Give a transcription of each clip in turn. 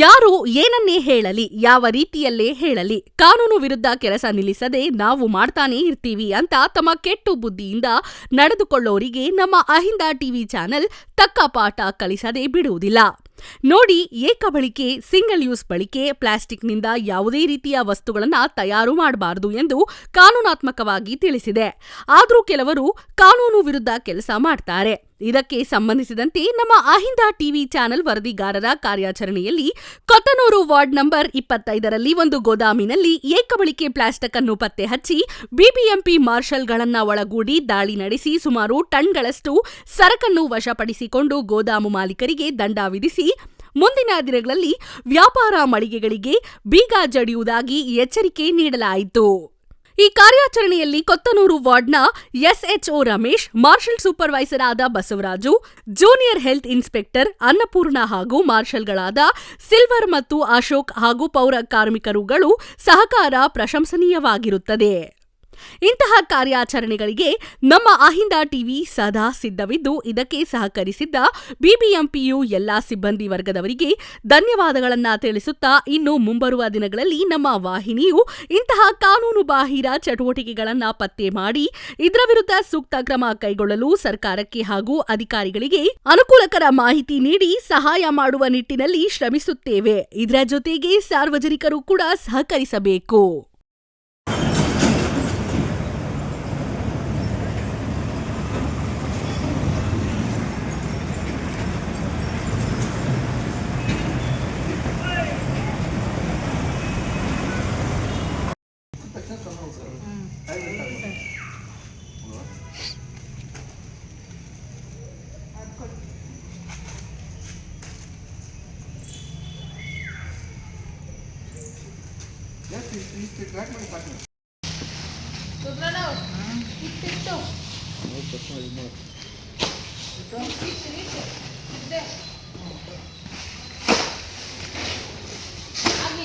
ಯಾರು ಏನನ್ನೇ ಹೇಳಲಿ, ಯಾವ ರೀತಿಯಲ್ಲೇ ಹೇಳಲಿ, ಕಾನೂನು ವಿರುದ್ಧ ಕೆಲಸ ನಿಲ್ಲಿಸದೆ ನಾವು ಮಾಡ್ತಾನೇ ಇರ್ತೀವಿ ಅಂತ ತಮ್ಮ ಕೆಟ್ಟು ಬುದ್ಧಿಯಿಂದ ನಡೆದುಕೊಳ್ಳೋರಿಗೆ ನಮ್ಮ ಅಹಿಂದ ಟಿವಿ ಚಾನೆಲ್ ತಕ್ಕ ಪಾಠ ಕಲಿಸದೆ ಬಿಡುವುದಿಲ್ಲ. ನೋಡಿ, ಏಕಬಳಿಕೆ, ಸಿಂಗಲ್ ಯೂಸ್ ಬಳಕೆ, ಪ್ಲಾಸ್ಟಿಕ್ನಿಂದ ಯಾವುದೇ ರೀತಿಯ ವಸ್ತುಗಳನ್ನು ತಯಾರು ಮಾಡಬಾರದು ಎಂದು ಕಾನೂನಾತ್ಮಕವಾಗಿ ತಿಳಿಸಿದೆ. ಆದರೂ ಕೆಲವರು ಕಾನೂನು ವಿರುದ್ಧ ಕೆಲಸ ಮಾಡ್ತಾರೆ. ಇದಕ್ಕೆ ಸಂಬಂಧಿಸಿದಂತೆ ನಮ್ಮ ಅಹಿಂದ ಟಿವಿ ಚಾನೆಲ್ ವರದಿಗಾರರ ಕಾರ್ಯಾಚರಣೆಯಲ್ಲಿ ಕೊತ್ತನೂರು ವಾರ್ಡ್ ನಂಬರ್ 25ರಲ್ಲಿ ಒಂದು ಗೋದಾಮಿನಲ್ಲಿ ಏಕಬಳಿಕೆ ಪ್ಲಾಸ್ಟಿಕ್ ಅನ್ನು ಪತ್ತೆ ಹಚ್ಚಿ ಬಿಬಿಎಂಪಿ ಮಾರ್ಷಲ್ಗಳನ್ನ ಒಳಗೂಡಿ ದಾಳಿ ನಡೆಸಿ ಸುಮಾರು ಟನ್ಗಳಷ್ಟು ಸರಕನ್ನು ವಶಪಡಿಸಿಕೊಂಡು ಗೋದಾಮು ಮಾಲೀಕರಿಗೆ ದಂಡ ವಿಧಿಸಿ ಮುಂದಿನ ದಿನಗಳಲ್ಲಿ ವ್ಯಾಪಾರ ಮಳಿಗೆಗಳಿಗೆ ಬೀಗ ಜಡಿಯುವುದಾಗಿ ಎಚ್ಚರಿಕೆ ನೀಡಲಾಯಿತು. ಈ ಕಾರ್ಯಾಚರಣೆಯಲ್ಲಿ ಕೊತ್ತನೂರು ವಾರ್ಡ್ನ ಎಸ್ಎಚ್ಒ ರಮೇಶ್, ಮಾರ್ಷಲ್ ಸೂಪರ್ವೈಸರ್ ಆದ Basavaraju, junior health inspector Annapurna ಹಾಗೂ ಮಾರ್ಷಲ್ಗಳಾದ ಸಿಲ್ವರ್ ಮತ್ತು ಅಶೋಕ್ ಹಾಗೂ ಪೌರ ಕಾರ್ಮಿಕರುಗಳು ಸಹಕಾರ ಪ್ರಶಂಸನೀಯವಾಗಿರುತ್ತದೆ. ಇಂತಹ ಕಾರ್ಯಾಚರಣೆಗಳಿಗೆ ನಮ್ಮ ಅಹಿಂದ ಟಿವಿ ಸದಾ ಸಿದ್ಧವಿದ್ದು, ಇದಕ್ಕೆ ಸಹಕರಿಸಿದ್ದ ಬಿಬಿಎಂಪಿಯು ಎಲ್ಲಾ ಸಿಬ್ಬಂದಿ ವರ್ಗದವರಿಗೆ ಧನ್ಯವಾದಗಳನ್ನ ತಿಳಿಸುತ್ತಾ, ಇನ್ನು ಮುಂಬರುವ ದಿನಗಳಲ್ಲಿ ನಮ್ಮ ವಾಹಿನಿಯು ಇಂತಹ ಕಾನೂನು ಬಾಹಿರ ಚಟುವಟಿಕೆಗಳನ್ನ ಪತ್ತೆ ಮಾಡಿ ಇದರ ವಿರುದ್ಧ ಸೂಕ್ತ ಕ್ರಮ ಕೈಗೊಳ್ಳಲು ಸರ್ಕಾರಕ್ಕೆ ಹಾಗೂ ಅಧಿಕಾರಿಗಳಿಗೆ ಅನುಕೂಲಕರ ಮಾಹಿತಿ ನೀಡಿ ಸಹಾಯ ಮಾಡುವ ನಿಟ್ಟಿನಲ್ಲಿ ಶ್ರಮಿಸುತ್ತೇವೆ. ಇದರ ಜೊತೆಗೆ ಸಾರ್ವಜನಿಕರು ಕೂಡ ಸಹಕರಿಸಬೇಕು.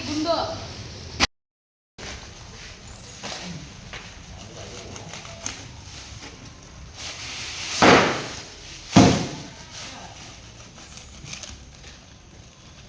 ಗುಂಡು